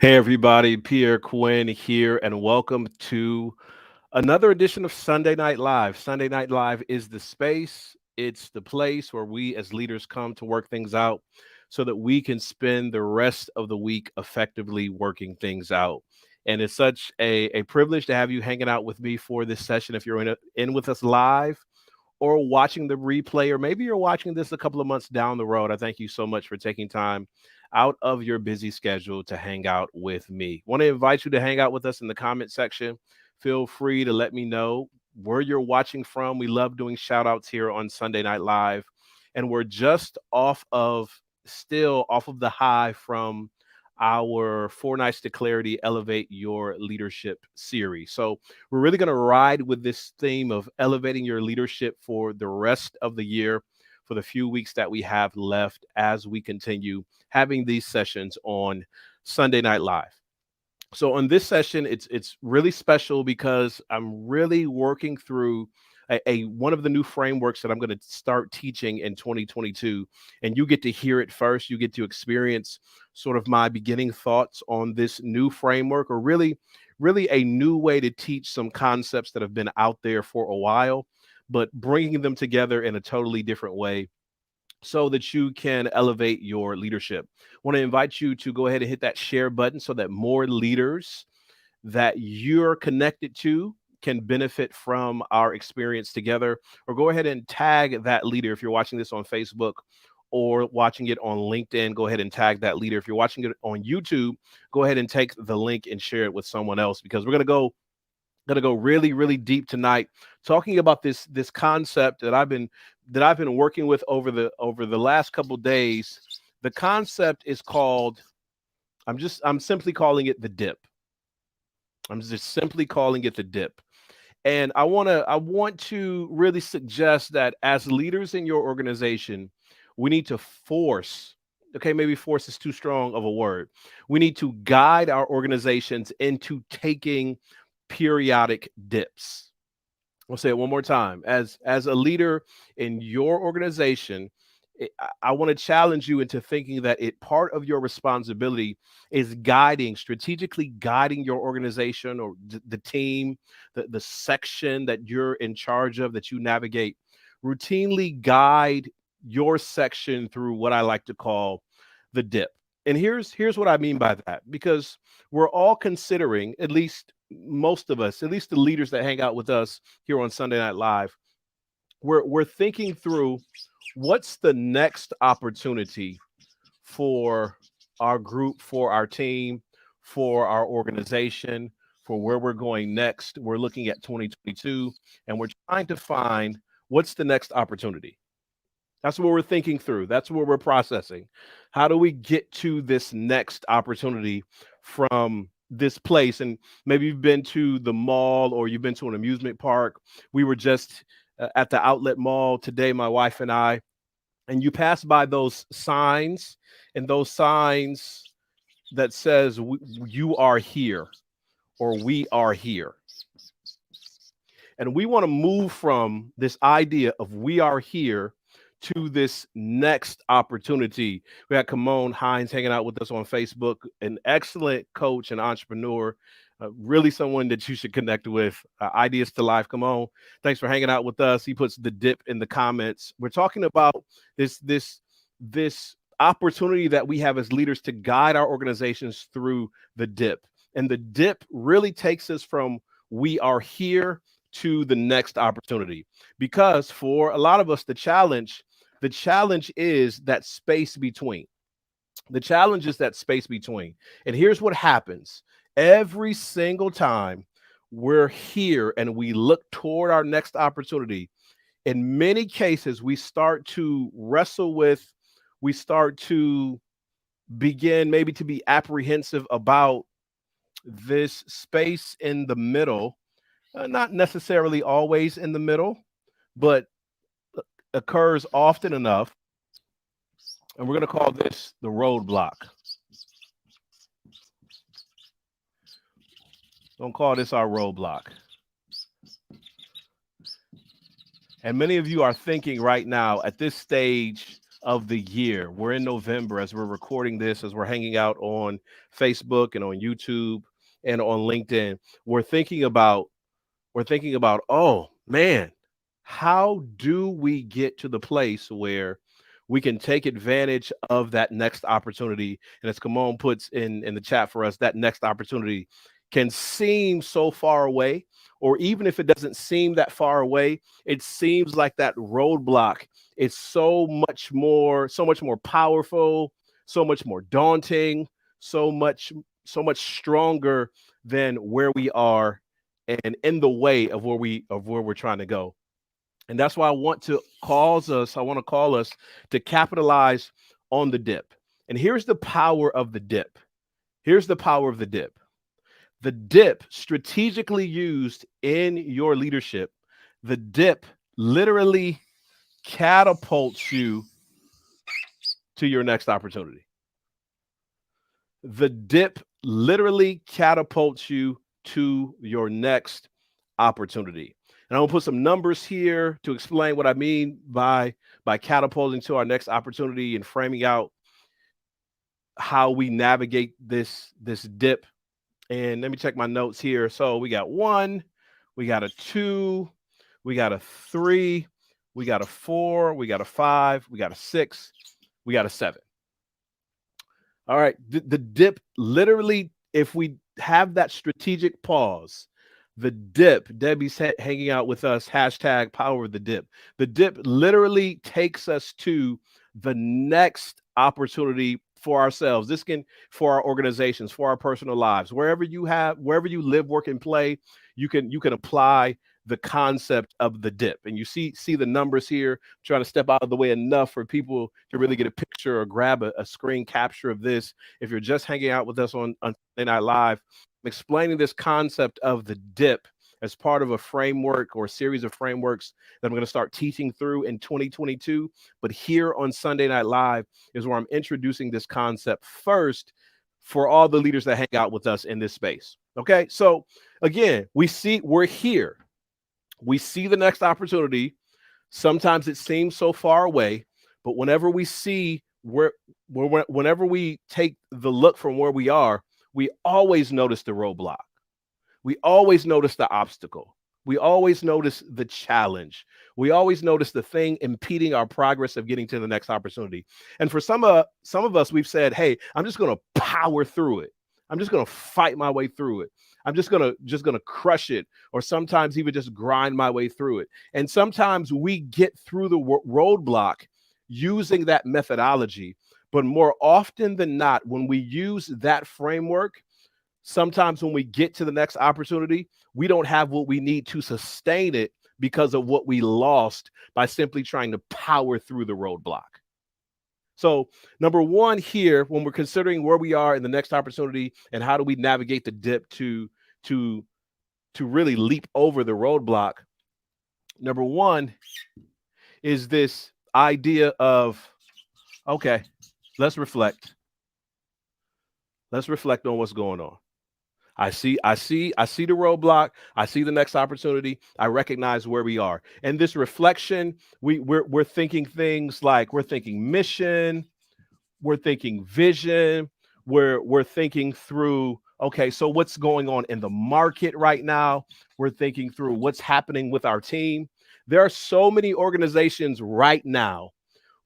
Hey, everybody, Pierre Quinn here, and welcome to another edition of Sunday Night Live. Sunday Night Live is the space, it's the place where we as leaders come to work things out so that we can spend the rest of the week effectively working things out. And it's such a privilege to have you hanging out with me for this session. If you're in with us live, or watching the replay, or maybe you're watching this a couple of months down the road, I thank you so much for taking time out of your busy schedule to hang out with me. Want to invite you to hang out with us in the comment section. Feel free to let me know where you're watching from. We love doing shout outs here on Sunday Night Live. And we're just still off of the high from our Four Nights to Clarity Elevate Your Leadership series. So we're really going to ride with this theme of elevating your leadership for the rest of the year, for the few weeks that we have left as we continue having these sessions on Sunday Night Live. So on this session, it's really special because I'm really working through a one of the new frameworks that I'm going to start teaching in 2022, and you get to hear it first. You get to experience sort of my beginning thoughts on this new framework, or really a new way to teach some concepts that have been out there for a while, but bringing them together in a totally different way so that you can elevate your leadership. I want to invite you to go ahead and hit that share button so that more leaders that you're connected to can benefit from our experience together. Or go ahead and tag that leader. If you're watching this on Facebook or watching it on LinkedIn, go ahead and tag that leader. If you're watching it on YouTube, go ahead and take the link and share it with someone else, because we're going to go really deep tonight, talking about this concept that I've been working with over the last couple days. The concept is called, I'm simply calling it the dip. I'm just simply calling it the dip. And I want to really suggest that as leaders in your organization, we need to force, okay, maybe force is too strong of a word. We need to guide our organizations into taking periodic dips. I'll say it one more time. As a leader in your organization, I want to challenge you into thinking that part of your responsibility is strategically guiding your organization, or the team, the section that you're in charge of, that you navigate. Routinely guide your section through what I like to call the dip. And here's what I mean by that, because we're all considering, at least most of us, at least the leaders that hang out with us here on Sunday Night Live, we're thinking through what's the next opportunity for our group, for our team, for our organization, for where we're going next. We're looking at 2022, and we're trying to find what's the next opportunity. That's what we're thinking through. That's what we're processing. How do we get to this next opportunity from this place? And maybe you've been to the mall, or you've been to an amusement park. We were just at the outlet mall today, my wife and I, and you pass by those signs, and those signs that says you are here, or we are here. And we want to move from this idea of we are here to this next opportunity. We had Kimon Hines hanging out with us on Facebook, an excellent coach and entrepreneur, really someone that you should connect with. Ideas to Life. Kimon, thanks for hanging out with us. He puts the dip in the comments. We're talking about this opportunity that we have as leaders to guide our organizations through the dip. And the dip really takes us from we are here to the next opportunity. Because for a lot of us, the challenge is that space between. The challenge is that space between. And here's what happens every single time we're here and we look toward our next opportunity. In many cases, we start to wrestle with, we start to begin maybe to be apprehensive about this space in the middle, not necessarily always in the middle, but occurs often enough. And we're going to call this the roadblock. Don't call this our roadblock. And many of you are thinking right now, at this stage of the year. We're in November as we're recording this, as we're hanging out on Facebook and on YouTube and on LinkedIn. We're thinking about oh man, how do we get to the place where we can take advantage of that next opportunity? And as Kamon puts in the chat for us, that next opportunity can seem so far away, or even if it doesn't seem that far away, it seems like that roadblock is so much more powerful, so much more daunting, so much so much stronger than where we are and in the way of where we're trying to go. And that's why I want to call us to capitalize on the dip. And here's the power of the dip. Here's the power of the dip. The dip strategically used in your leadership, the dip literally catapults you to your next opportunity. The dip literally catapults you to your next opportunity. And I'm gonna put some numbers here to explain what I mean by catapulting to our next opportunity and framing out how we navigate this dip. And let me check my notes here. So we got 1, we got a 2, we got a 3, we got a 4, we got a 5, we got a 6, we got a 7. All right. The dip literally, if we have that strategic pause, the dip, Debbie's hanging out with us, hashtag power of the dip. The dip literally takes us to the next opportunity for ourselves. This can for our organizations, for our personal lives, wherever you live, work, and play, you can apply the concept of the dip. And you see the numbers here. I'm trying to step out of the way enough for people to really get a picture or grab a screen capture of this. If you're just hanging out with us on Sunday Night Live, I'm explaining this concept of the dip as part of a framework or a series of frameworks that I'm going to start teaching through in 2022. But here on Sunday Night Live is where I'm introducing this concept first for all the leaders that hang out with us in this space. Okay. So again, we're here. We see the next opportunity. Sometimes it seems so far away, but whenever we see whenever we take the look from where we are, we always notice the roadblock. We always notice the obstacle. We always notice the challenge. We always notice the thing impeding our progress of getting to the next opportunity. And for some of us, we've said, "Hey, I'm just going to power through it. I'm just going to fight my way through it. I'm just going to crush it, or sometimes even just grind my way through it." And sometimes we get through the roadblock using that methodology. But more often than not, when we use that framework, sometimes when we get to the next opportunity, we don't have what we need to sustain it because of what we lost by simply trying to power through the roadblock. So number one here, when we're considering where we are in the next opportunity and how do we navigate the dip to really leap over the roadblock, number one is this idea of, okay, let's reflect. Let's reflect on what's going on. I see the roadblock. I see the next opportunity. I recognize where we are. And this reflection, we're thinking things like we're thinking mission, we're thinking vision, we're thinking through, okay, so what's going on in the market right now? We're thinking through what's happening with our team. There are so many organizations right now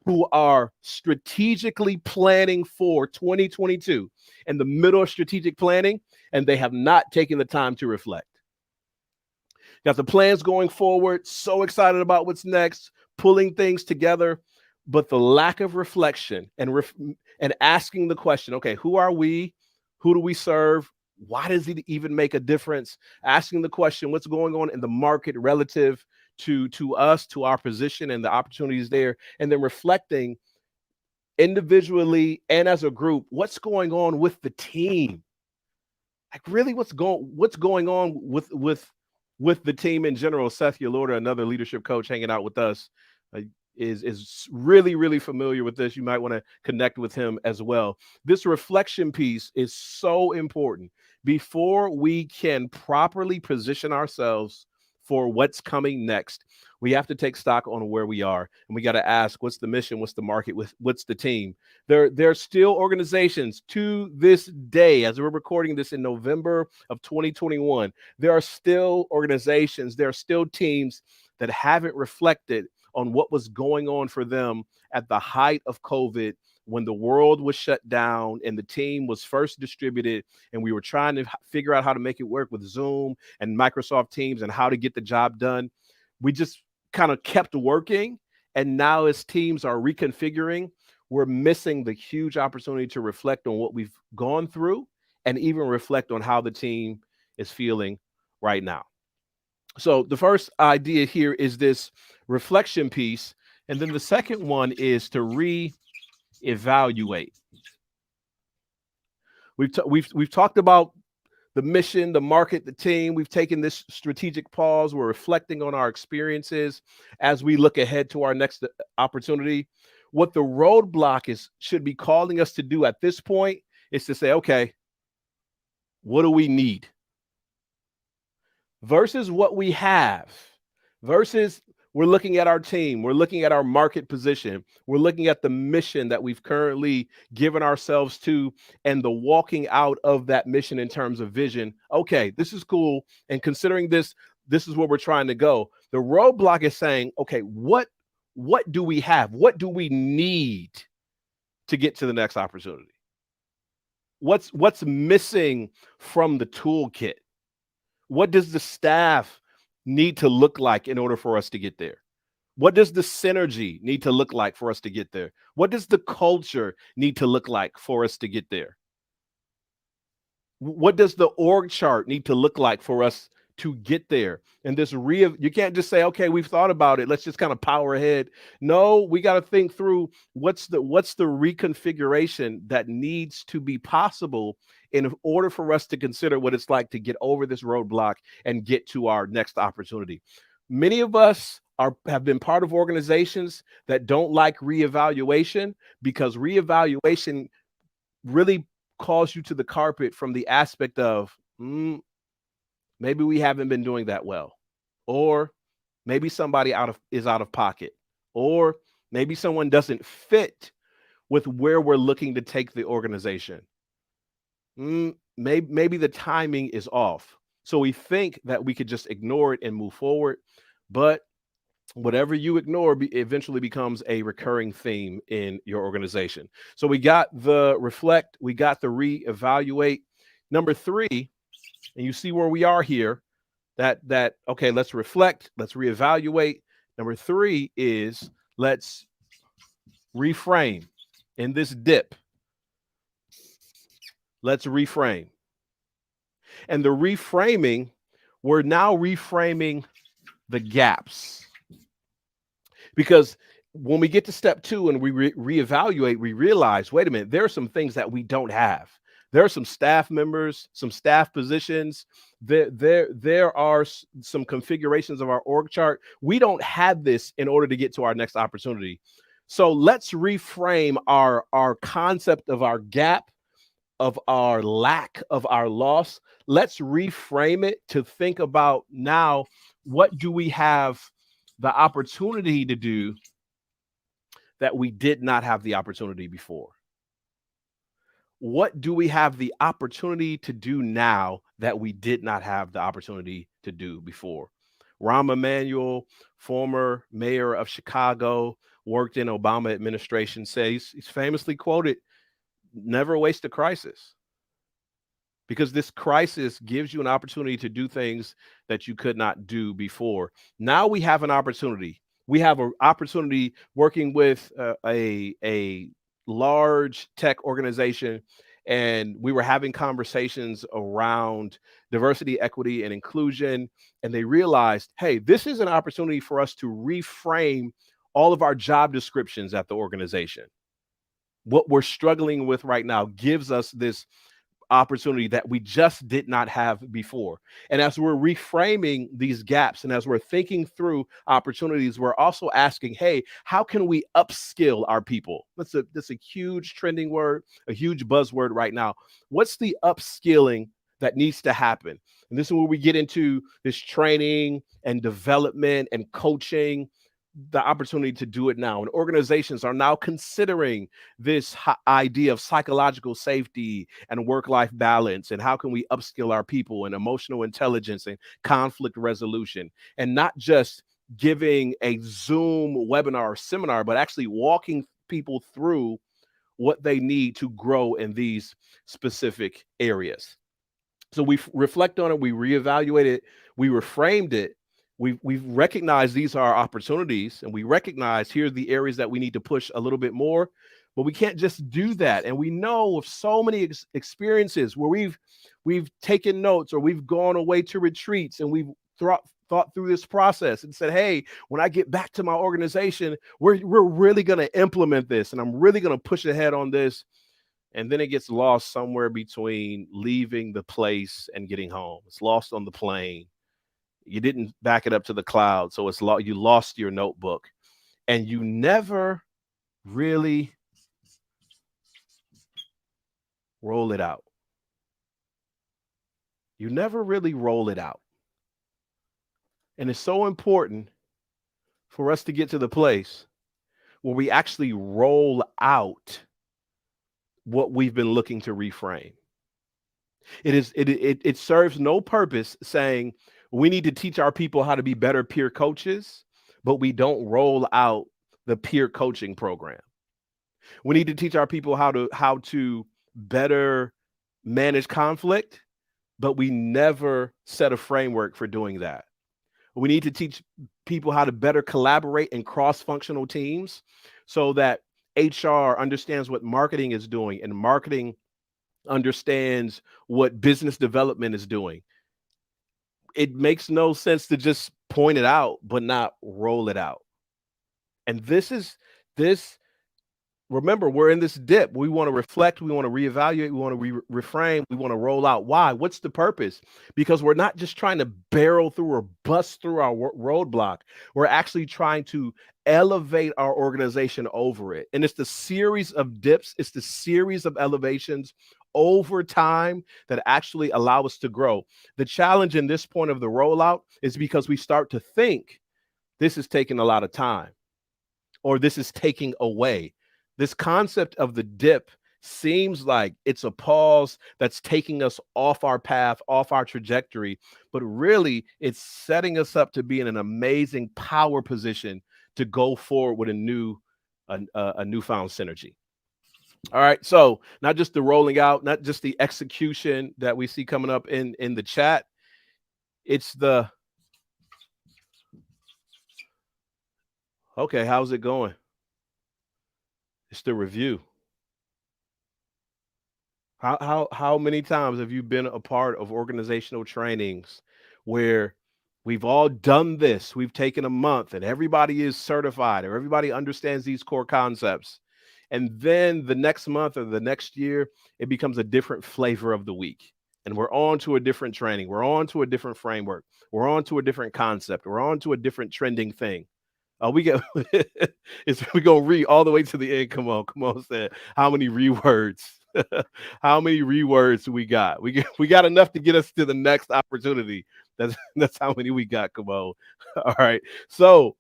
who are strategically planning for 2022 in the middle of strategic planning, and they have not taken the time to reflect. Got the plans going forward, so excited about what's next, pulling things together, but the lack of reflection and asking the question, okay, who are we? Who do we serve? Why does it even make a difference? Asking the question, what's going on in the market relative to us, to our position and the opportunities there, and then reflecting individually and as a group, what's going on with the team? Like really what's going on with the team in general. Seth Yalorda, another leadership coach hanging out with us, is really, really familiar with this. You might want to connect with him as well. This reflection piece is so important before we can properly position ourselves for what's coming next, we have to take stock on where we are, and we got to ask, what's the mission, what's the market, what's the team. There are still organizations to this day, as we're recording this in November of 2021, there are still organizations, there are still teams that haven't reflected on what was going on for them at the height of COVID, when the world was shut down and the team was first distributed, and we were trying to figure out how to make it work with Zoom and Microsoft Teams and how to get the job done. We just kind of kept working. And now, as teams are reconfiguring, we're missing the huge opportunity to reflect on what we've gone through and even reflect on how the team is feeling right now. So the first idea here is this reflection piece. And then the second one is to re-evaluate. We've talked about the mission, the market, the team. We've taken this strategic pause. We're reflecting on our experiences as we look ahead to our next opportunity. What the roadblock should be calling us to do at this point is to say, okay, what do we need? Versus what we have, versus we're looking at our team, we're looking at our market position, we're looking at the mission that we've currently given ourselves to, and the walking out of that mission in terms of vision. Okay, this is cool. And considering this is where we're trying to go. The roadblock is saying, okay, what do we have? What do we need to get to the next opportunity? What's missing from the toolkit? What does the staff need to look like in order for us to get there? What does the synergy need to look like for us to get there? What does the culture need to look like for us to get there? What does the org chart need to look like for us to get there? And you can't just say, okay, we've thought about it, let's just kind of power ahead. No, we got to think through what's the reconfiguration that needs to be possible in order for us to consider what it's like to get over this roadblock and get to our next opportunity. Many of us have been part of organizations that don't like reevaluation, because reevaluation really calls you to the carpet from the aspect of, maybe we haven't been doing that well, or maybe somebody is out of pocket, or maybe someone doesn't fit with where we're looking to take the organization. Maybe the timing is off. So we think that we could just ignore it and move forward, but whatever you ignore eventually becomes a recurring theme in your organization. So we got the reflect, we got the reevaluate. Number 3, and you see where we are here, that okay, let's reflect, let's reevaluate. Number 3 is let's reframe. In this dip, let's reframe. And the reframing, we're now reframing the gaps. Because when we get to step 2 and we reevaluate, we realize, wait a minute, there are some things that we don't have. There are some staff members, some staff positions. There are some configurations of our org chart. We don't have this in order to get to our next opportunity. So let's reframe our concept of our gap, of our lack, of our loss. Let's reframe it to think about, now, what do we have the opportunity to do that we did not have the opportunity before? What do we have the opportunity to do now that we did not have the opportunity to do before? Rahm Emanuel, former mayor of Chicago, worked in Obama administration, says, he's famously quoted, never waste a crisis. Because this crisis gives you an opportunity to do things that you could not do before. Now we have an opportunity. We have an opportunity working with a large tech organization, and we were having conversations around diversity, equity, and inclusion. And they realized, hey, this is an opportunity for us to reframe all of our job descriptions at the organization. What we're struggling with right now gives us this opportunity that we just did not have before. And as we're reframing these gaps and as we're thinking through opportunities, we're also asking, hey, how can we upskill our people? That's a huge trending word, a huge buzzword right now. What's the upskilling that needs to happen. And this is where we get into this training and development and coaching, the opportunity to do it now. And organizations are now considering this idea of psychological safety and work-life balance, and how can we upskill our people in emotional intelligence and conflict resolution, and not just giving a Zoom webinar or seminar, but actually walking people through what they need to grow in these specific areas. So we reflect on it, we reevaluate it, we reframed it. We've recognized these are our opportunities, and we recognize here's the areas that we need to push a little bit more. But we can't just do that. And we know of so many experiences where we've taken notes, or we've gone away to retreats, and we've thought through this process and said, hey, when I get back to my organization, we're really going to implement this, and I'm really going to push ahead on this. And then it gets lost somewhere between leaving the place and getting home. It's lost on the plane. You didn't back it up to the cloud, so you lost your notebook, and you never really roll it out. You never really roll it out. And it's so important for us to get to the place where we actually roll out what we've been looking to reframe. It serves no purpose saying we need to teach our people how to be better peer coaches, but we don't roll out the peer coaching program. We need to teach our people how to better manage conflict, but we never set a framework for doing that. We need to teach people how to better collaborate in cross-functional teams, so that HR understands what marketing is doing, and marketing understands what business development is doing. It makes no sense to just point it out, but not roll it out. And this remember, we're in this dip. We want to reflect, we want to reevaluate, we want to reframe, we want to roll out. Why? What's the purpose? Because we're not just trying to barrel through or bust through our roadblock. We're actually trying to elevate our organization over it. And it's the series of dips, it's the series of elevations over time that actually allow us to grow. The challenge in this point of the rollout is because we start to think this is taking a lot of time, or this is taking away. This concept of the dip seems like it's a pause that's taking us off our path, off our trajectory, but really it's setting us up to be in an amazing power position to go forward with a newfound synergy. All right, so not just the rolling out, not just the execution that we see coming up in the chat, it's the, okay, how's it going? It's the review. How many times have you been a part of organizational trainings where we've all done this? We've taken a month and everybody is certified, or everybody understands these core concepts. And then the next month or the next year, it becomes a different flavor of the week. And we're on to a different training. We're on to a different framework. We're on to a different concept. We're on to a different trending thing. We get we gonna read all the way to the end. Come on, Stan. How many rewords? How many rewords we got? We got enough to get us to the next opportunity. That's how many we got. Come on. All right. So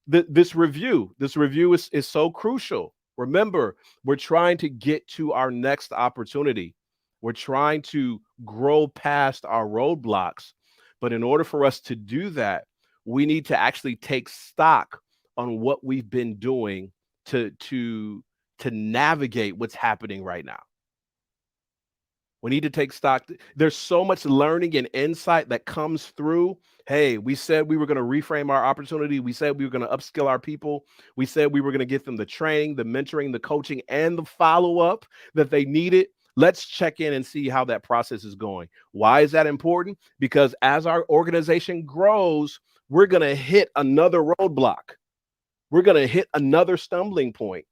this review is so crucial. Remember, we're trying to get to our next opportunity. We're trying to grow past our roadblocks. But in order for us to do that, we need to actually take stock on what we've been doing to navigate what's happening right now. We need to take stock. There's so much learning and insight that comes through. Hey, we said we were going to reframe our opportunity. We said we were going to upskill our people. We said we were going to get them the training, the mentoring, the coaching, and the follow-up that they needed. Let's check in and see how that process is going. Why is that important? Because as our organization grows, we're going to hit another roadblock. We're going to hit another stumbling point.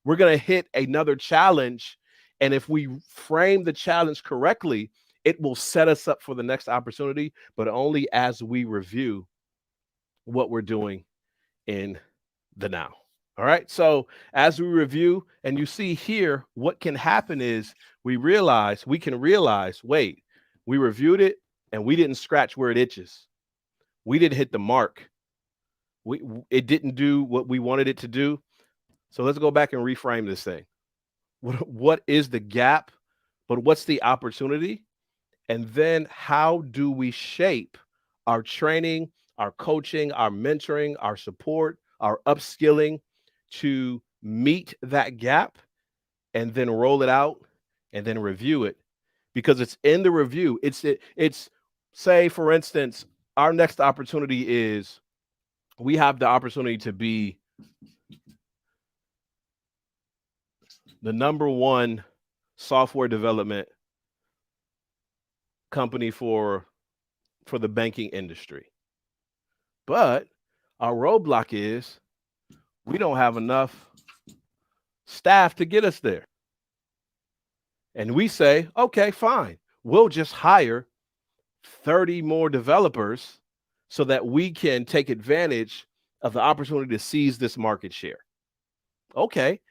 We're going to hit another challenge. And if we frame the challenge correctly, it will set us up for the next opportunity, but only as we review what we're doing in the now. All right. So as we review, and you see here, what can happen is we can realize, wait, We reviewed it and we didn't scratch where it itches. We didn't hit the mark. It didn't do what we wanted it to do. So let's go back and reframe this thing. What is the gap? But what's the opportunity? And then how do we shape our training, our coaching, our mentoring, our support, our upskilling to meet that gap and then roll it out and then review it? Because it's in the review. It's say, for instance, our next opportunity is we have the opportunity to be the number one software development company for the banking industry. But our roadblock is we don't have enough staff to get us there. And we say, okay, fine. We'll just hire 30 more developers so that we can take advantage of the opportunity to seize this market share. Okay.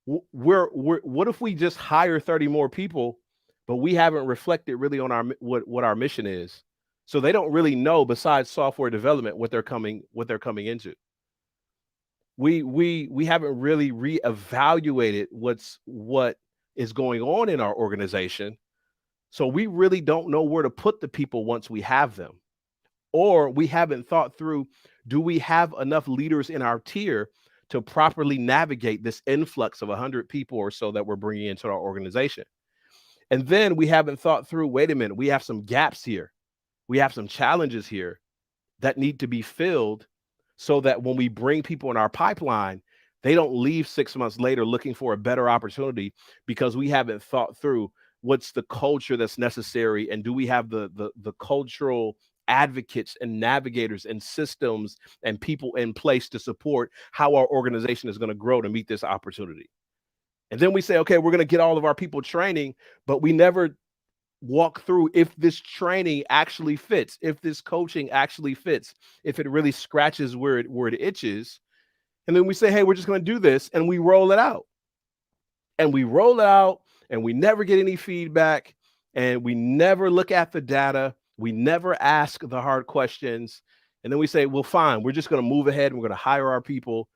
What if we just hire 30 more people, but we haven't reflected really on what our mission is? So they don't really know, besides software development, what they're coming into. We haven't really reevaluated what is going on in our organization. So we really don't know where to put the people once we have them. Or we haven't thought through, do we have enough leaders in our tier to properly navigate this influx of 100 people or so that we're bringing into our organization? And then we haven't thought through, wait a minute, we have some gaps here. We have some challenges here that need to be filled so that when we bring people in our pipeline, they don't leave 6 months later looking for a better opportunity because we haven't thought through what's the culture that's necessary, and do we have the cultural advocates and navigators and systems and people in place to support how our organization is going to grow to meet this opportunity. And then we say, okay, we're going to get all of our people training, but we never walk through if this training actually fits, if this coaching actually fits, if it really scratches where it itches. And then we say, hey, we're just going to do this, and we roll it out. And we roll it out, and we never get any feedback, and we never look at the data. We never ask the hard questions. And then we say, well, fine, we're just going to move ahead, and we're going to hire our people.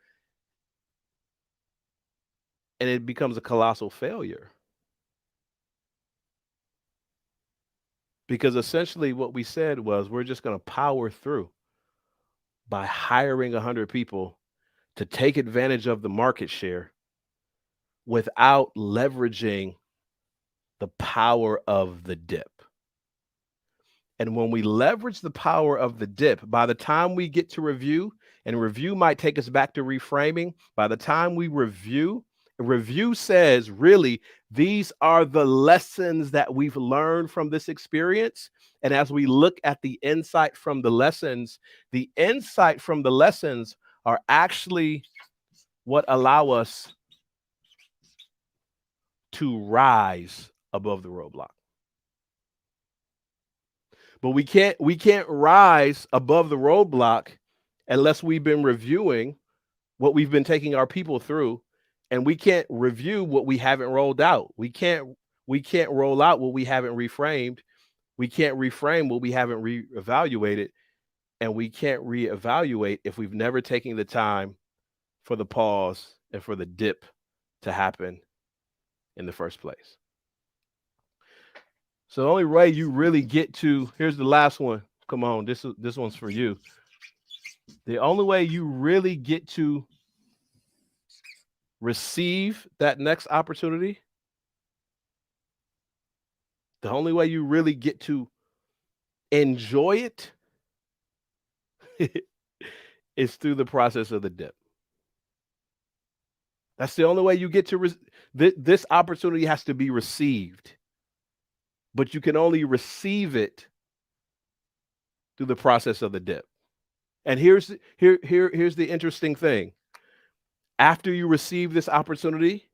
And it becomes a colossal failure. Because essentially what we said was we're just going to power through by hiring 100 people to take advantage of the market share without leveraging the power of the dip. And when we leverage the power of the dip, by the time we get to review, and review might take us back to reframing, by the time we review says, really, these are the lessons that we've learned from this experience. And as we look at the insight from the lessons are actually what allow us to rise above the roadblock. But we can't rise above the roadblock unless we've been reviewing what we've been taking our people through. And we can't review what we haven't rolled out. We can't roll out what we haven't reframed. We can't reframe what we haven't reevaluated. And we can't reevaluate if we've never taken the time for the pause and for the dip to happen in the first place. So the only way you really get to, here's the last one. Come on, this one's for you. The only way you really get to receive that next opportunity, the only way you really get to enjoy it is through the process of the dip. That's the only way you get to this opportunity has to be received, but you can only receive it through the process of the dip. And here's the interesting thing. After you receive this opportunity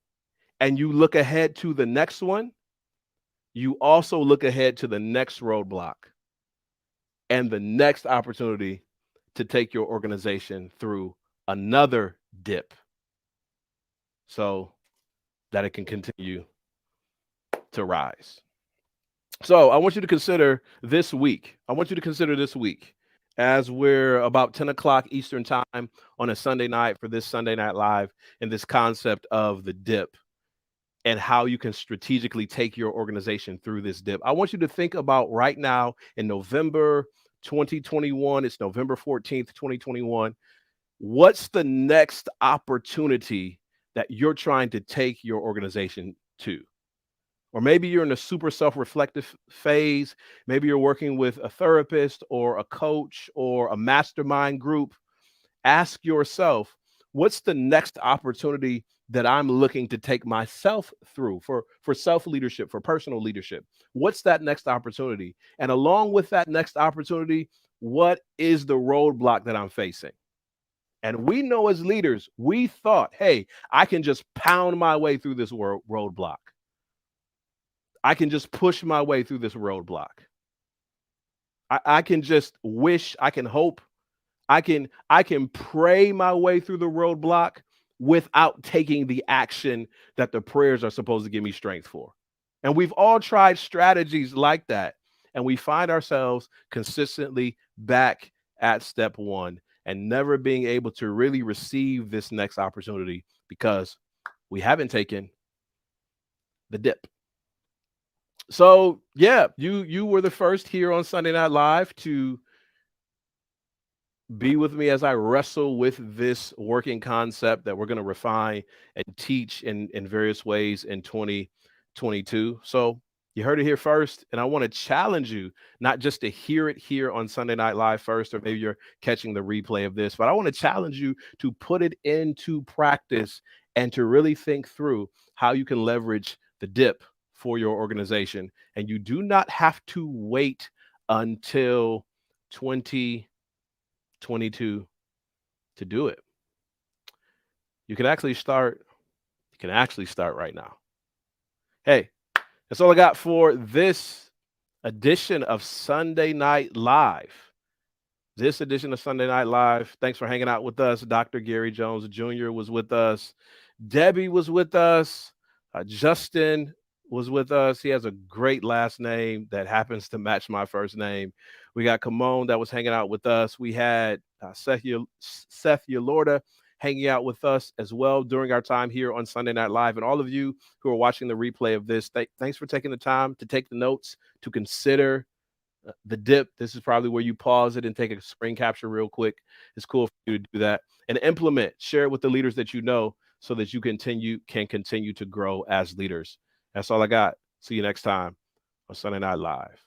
and you look ahead to the next one, you also look ahead to the next roadblock and the next opportunity to take your organization through another dip so that it can continue to rise. So I want you to consider this week. I want you to consider this week as we're about 10 o'clock Eastern time on a Sunday night for this Sunday Night Live and this concept of the dip and how you can strategically take your organization through this dip. I want you to think about right now in November 2021, it's November 14th, 2021. What's the next opportunity that you're trying to take your organization to? Or maybe you're in a super self-reflective phase. Maybe you're working with a therapist or a coach or a mastermind group. Ask yourself, what's the next opportunity that I'm looking to take myself through for self-leadership, for personal leadership? What's that next opportunity? And along with that next opportunity, what is the roadblock that I'm facing? And we know as leaders, we thought, hey, I can just pound my way through this roadblock. I can just push my way through this roadblock. I can just wish, I can hope, I can pray my way through the roadblock without taking the action that the prayers are supposed to give me strength for. And we've all tried strategies like that. And we find ourselves consistently back at step one and never being able to really receive this next opportunity because we haven't taken the dip. So yeah, you were the first here on Sunday Night Live to be with me as I wrestle with this working concept that we're going to refine and teach in various ways in 2022. So you heard it here first, and I want to challenge you not just to hear it here on Sunday Night Live first, or maybe you're catching the replay of this, but I want to challenge you to put it into practice and to really think through how you can leverage the dip for your organization. And you do not have to wait until 2022 to do it. You can actually start. You can actually start right now. Hey, that's all I got for this edition of Sunday Night Live. This edition of Sunday Night Live. Thanks for hanging out with us. Dr. Gary Jones Jr. was with us. Debbie was with us. Justin was with us. He has a great last name that happens to match my first name. We got Kamon that was hanging out with us. We had Seth Yalorda hanging out with us as well during our time here on Sunday Night Live. And all of you who are watching the replay of this, thanks for taking the time to take the notes, to consider the dip. This is probably where you pause it and take a screen capture real quick. It's cool for you to do that and implement, share it with the leaders that you know so that you can continue to grow as leaders. That's all I got. See you next time on Sunday Night Live.